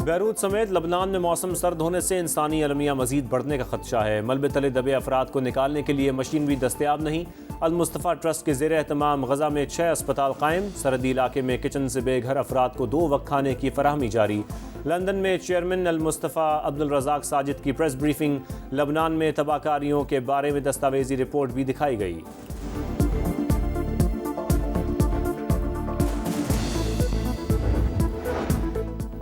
Beirut समेत लबनान में मौसम सर्द होने से इंसानी अलमिया मजीद बढ़ने का खदशा है। मलबे तले दबे अफराद को निकालने के लिए मशीनरी दस्तयाब नहीं। अल मुस्तफ़ा ट्रस्ट के ज़ेर एहतमाम गजा में 6 अस्पताल कायम। सरहदी इलाके में किचन से बेघर अफराद को 2 वक्त खाने की फराहमी जारी। लंदन में चेयरमैन अल मुस्तफ़ा अब्दुल रज़ाक साजिद की प्रेस ब्रीफिंग। लबनान में तबाहकारियों के बारे में दस्तावेजी रिपोर्ट भी दिखाई गई।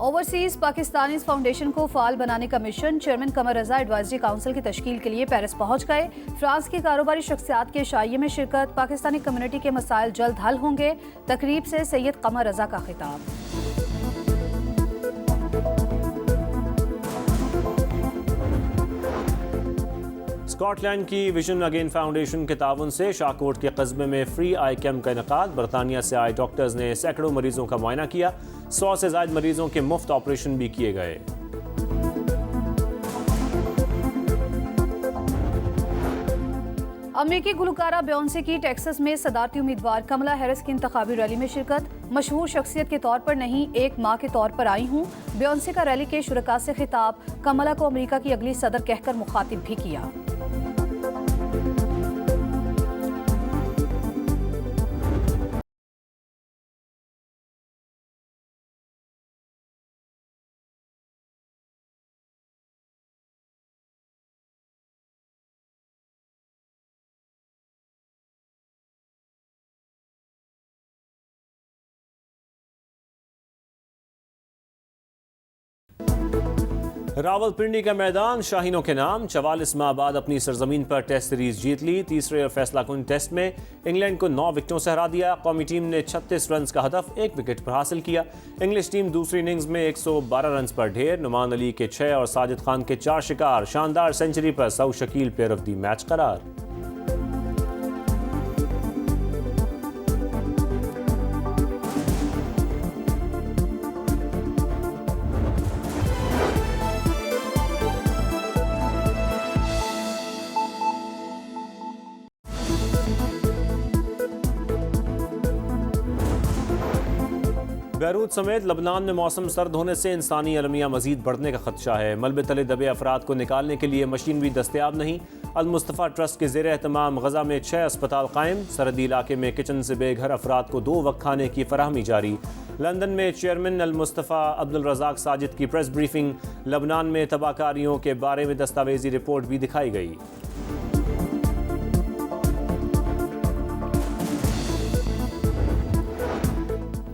ओवरसीज पाकिस्तानीज फाउंडेशन को फाल बनाने का मिशन। चेयरमैन कमर रजा एडवाइजरी काउंसिल की तश्कील के लिए पेरिस पहुंच गए। फ्रांस की कारोबारी शख्सियात के शाइये में शिरकत। पाकिस्तानी कम्युनिटी के मसाइल जल्द हल होंगे। तकरीब से सैयद कमर रजा का खिताब। स्कॉटलैंड की विजन अगेन फाउंडेशन के ताउन से शाहकोट के कस्बे में फ्री आई कैम्प का इनेकाद। बरतानिया से आए डॉक्टर्स ने सैकड़ों मरीजों का मुआयना किया। 100 से ज्यादा मरीजों के मुफ्त ऑपरेशन भी किए गए। अमेरिकी गुलकारा बेयोंसे की टेक्सास में सदारती उम्मीदवार कमला हैरिस की इंतखाबी रैली में शिरकत। मशहूर शख्सियत के तौर पर नहीं, एक माँ के तौर पर आई हूँ। बेयोंसे का रैली के शुरका से खिताब। कमला को अमेरिका की अगली सदर कहकर मुखातिब भी किया। रावलपिंडी का मैदान शाहीनों के नाम। 44 माह बाद अपनी सरजमीन पर टेस्ट सीरीज जीत ली। तीसरे और फैसला कुन टेस्ट में इंग्लैंड को 9 विकेटों से हरा दिया। कौमी टीम ने 36 रन का हदफ 1 विकेट पर हासिल किया। इंग्लिश टीम दूसरी इनिंग्स में 112 रन पर ढेर। नुमान अली के 6 और साजिद खान के 4 शिकार। शानदार सेंचुरी पर सऊ Shakeel player of the match करार। बैरूत समेत लबनान में मौसम सर्द होने से इंसानी अलमिया मजीद बढ़ने का खदशा है। मलबे तले दबे अफराद को निकालने के लिए मशीनरी दस्तयाब नहीं। अल मुस्तफ़ा ट्रस्ट के ज़ेर एहतमाम गजा में 6 अस्पताल कायम। सरहदी इलाके में किचन से बेघर अफराद को 2 वक्त खाने की फराहमी जारी। लंदन में चेयरमैन अल मुस्तफ़ा अब्दुल रज़ाक साजिद की प्रेस ब्रीफिंग। लबनान में तबाहकारियों के बारे में दस्तावेजी रिपोर्ट भी दिखाई गई।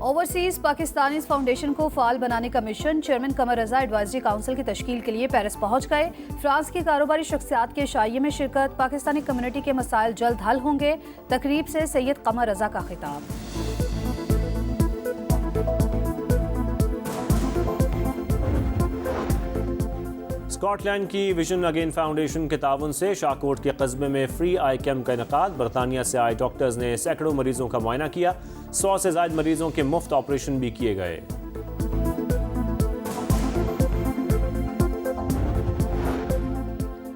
ओवरसीज पाकिस्तानीज फाउंडेशन को फाल बनाने का मिशन। चेयरमैन कमर रजा एडवाइजरी काउंसिल की तश्कील के लिए पेरिस पहुंच गए। फ्रांस की कारोबारी शख्सियात के शाइये में शिरकत। पाकिस्तानी कम्युनिटी के मसाइल जल्द हल होंगे। तकरीब से सैयद कमर रजा का खिताब। स्कॉटलैंड की विजन अगेन फाउंडेशन के ताउन से शाहकोट के कस्बे में फ्री आई कैम्प का इनेकाद। बरतानिया से आए डॉक्टर्स ने सैकड़ों मरीजों का मुआयना किया। 100 से ज्यादा मरीजों के मुफ्त ऑपरेशन भी किए गए।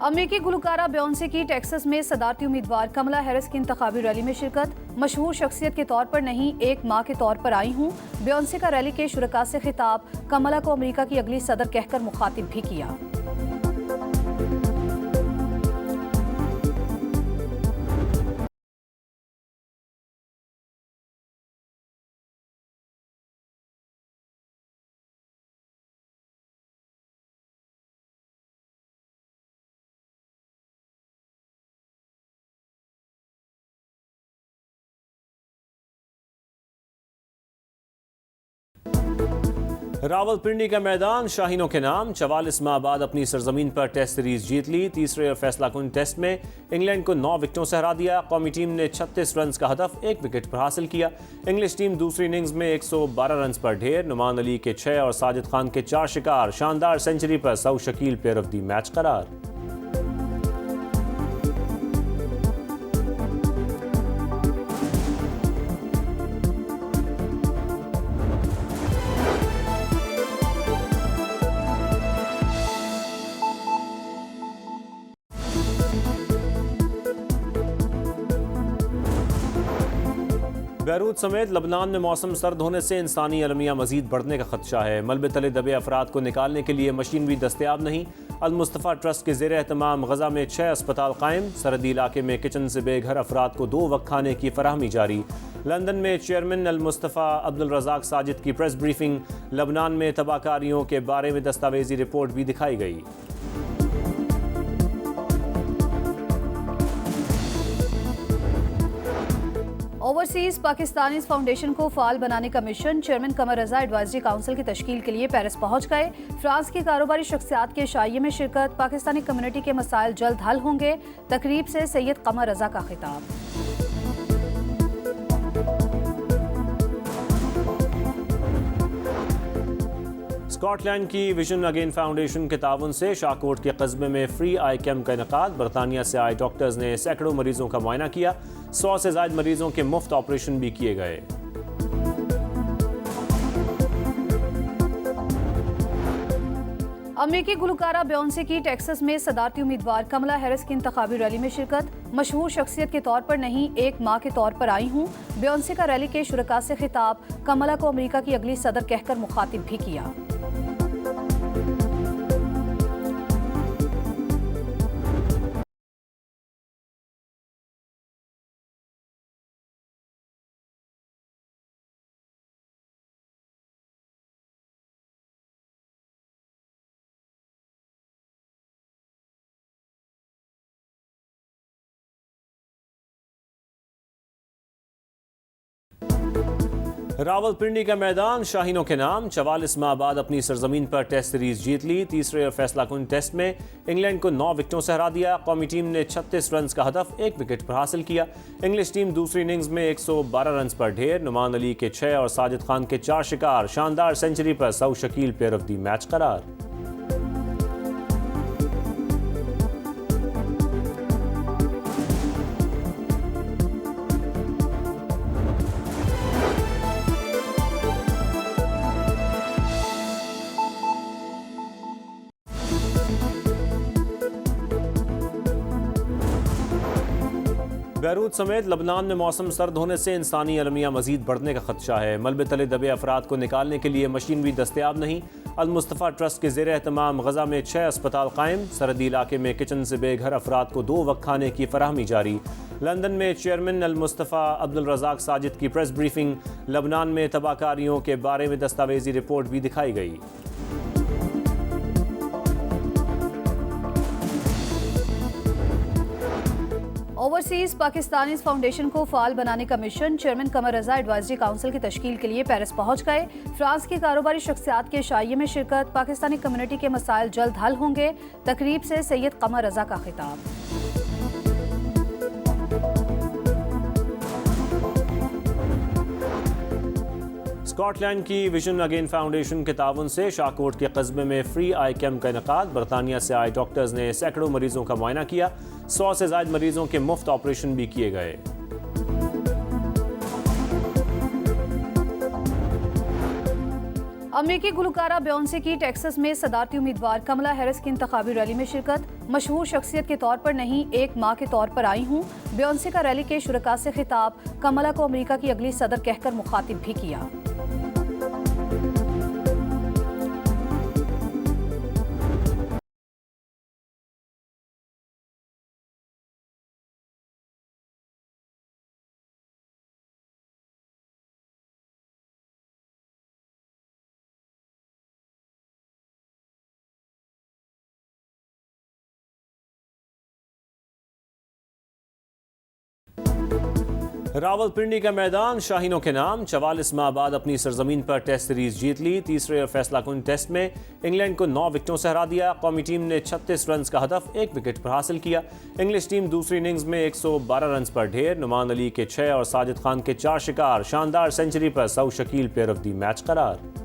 अमेरिकी गुलकारा बेयोंसे की टेक्सास में सदारती उम्मीदवार कमला हैरिस की इंतखाबी रैली में शिरकत। मशहूर शख्सियत के तौर पर नहीं, एक माँ के तौर पर आई हूँ। बेयोंसे का रैली के शुरका से खिताब। कमला को अमेरिका की अगली सदर कहकर मुखातिब भी किया। रावलपिंडी का मैदान शाहीनों के नाम। 44 माह बाद अपनी सरजमीन पर टेस्ट सीरीज जीत ली। तीसरे और फैसला कुन टेस्ट में इंग्लैंड को 9 विकेटों से हरा दिया। कौमी टीम ने 36 रन का हदफ 1 विकेट पर हासिल किया। इंग्लिश टीम दूसरी इनिंग्स में 112 रन पर ढेर। नुमान अली के 6 और साजिद खान के 4 शिकार। शानदार सेंचुरी पर सऊ Shakeel player of the match करार। बैरूत समेत लबनान में मौसम सर्द होने से इंसानी अलमिया मजीद बढ़ने का खदशा है। मलबे तले दबे अफराद को निकालने के लिए मशीन भी दस्तयाब नहीं। अल मुस्तफ़ा ट्रस्ट के ज़ेर एहतमाम गजा में 6 अस्पताल कायम। सरहदी इलाके में किचन से बेघर अफराद को 2 वक्त खाने की फराहमी जारी। लंदन में चेयरमैन अल मुस्तफ़ा अब्दुल रज़ाक साजिद की प्रेस ब्रीफिंग। लबनान में तबाहकारियों के बारे में दस्तावेजी रिपोर्ट भी दिखाई गई। ओवरसीज पाकिस्तानीज फाउंडेशन को फाल बनाने का मिशन चेयरमैन कमर रजा एडवाइजरी काउंसिल की तश्कील के लिए पेरिस पहुंच गए। फ्रांस की कारोबारी शख्सियात के शाइये में शिरकत। पाकिस्तानी कम्युनिटी के मसाइल जल्द हल होंगे। तकरीब से सैयद कमर रजा का खिताब। स्कॉटलैंड की विजन अगेन फाउंडेशन के ताउन से शाहकोट के कस्बे में फ्री आई कैम्प का इनेकाद। बरतानिया से आए डॉक्टर्स ने सैकड़ों मरीजों का मुआयना किया। 100 से ज्यादा मरीजों के मुफ्त ऑपरेशन भी किए गए। अमेरिकी गुलकारा बियोंसे की टेक्सास में सदारती उम्मीदवार कमला हैरिस की इंतखाबी रैली में शिरकत। मशहूर शख्सियत के तौर पर नहीं, एक माँ के तौर पर आई हूँ। बियोंसे का रैली के शुरका से खिताब। कमला को अमेरिका की अगली सदर कहकर मुखातिब भी किया। रावलपिंडी का मैदान शाहीनों के नाम। 44 माह बाद अपनी सरजमीन पर टेस्ट सीरीज जीत ली। तीसरे और फैसला कुन टेस्ट में इंग्लैंड को 9 विकेटों से हरा दिया। कौमी टीम ने 36 रन का हदफ 1 विकेट पर हासिल किया। इंग्लिश टीम दूसरी इनिंग्स में 112 रन पर ढेर। नुमान अली के 6 और साजिद खान के 4 शिकार। शानदार सेंचुरी पर सऊ Shakeel player of the match करार। बैरूत समेत लबनान में मौसम सर्द होने से इंसानी अलमिया मजीद बढ़ने का खदशा है। मलबे तले दबे अफराद को निकालने के लिए मशीन भी दस्तयाब नहीं। अल मुस्तफ़ा ट्रस्ट के ज़ेर एहतमाम गजा में 6 अस्पताल कायम। सरहदी इलाके में किचन से बेघर अफराद को 2 वक्त खाने की फराहमी जारी। लंदन में चेयरमैन अल मुस्तफ़ा अब्दुल रज़ाक साजिद की प्रेस ब्रीफिंग। लबनान में तबाहकारियों के बारे में दस्तावेजी रिपोर्ट भी दिखाई गई। ओवरसीज पाकिस्तानीज फाउंडेशन को फाल बनाने का मिशन चेयरमैन कमर रजा एडवाइजरी काउंसिल की तश्कील के लिए पेरिस पहुंच गए। फ्रांस की कारोबारी शख्सियात के शाइये में शिरकत। पाकिस्तानी कम्युनिटी के मसाइल जल्द हल होंगे। तकरीब से सैयद कमर रजा का खिताब। स्कॉटलैंड की विजन अगेन फाउंडेशन के ताउन से शाहकोट के कस्बे में फ्री आई कैम्प का इनेकाद। बरतानिया से आए डॉक्टर्स ने सैकड़ों मरीजों का मुआयना किया। 100 से ज्यादा मरीजों के मुफ्त ऑपरेशन भी किए गए। अमेरिकी गुलकारा बियोंसे की टेक्सास में सदारती उम्मीदवार कमला हैरिस की इंतखाबी रैली में शिरकत। मशहूर शख्सियत के तौर पर नहीं, एक माँ के तौर पर आई हूँ। बियोंसे का रैली के शुरका से खिताब। कमला को अमेरिका की अगली सदर कहकर मुखातिब भी किया। रावलपिंडी का मैदान शाहीनों के नाम। 44 माह बाद अपनी सरजमीन पर टेस्ट सीरीज जीत ली। तीसरे और फैसला कुन टेस्ट में इंग्लैंड को 9 विकेटों से हरा दिया। कौमी टीम ने 36 रन का हदफ 1 विकेट पर हासिल किया। इंग्लिश टीम दूसरी इनिंग्स में 112 रन पर ढेर। नुमान अली के 6 और साजिद खान के 4 शिकार। शानदार सेंचुरी पर सऊ Shakeel player of the match करार।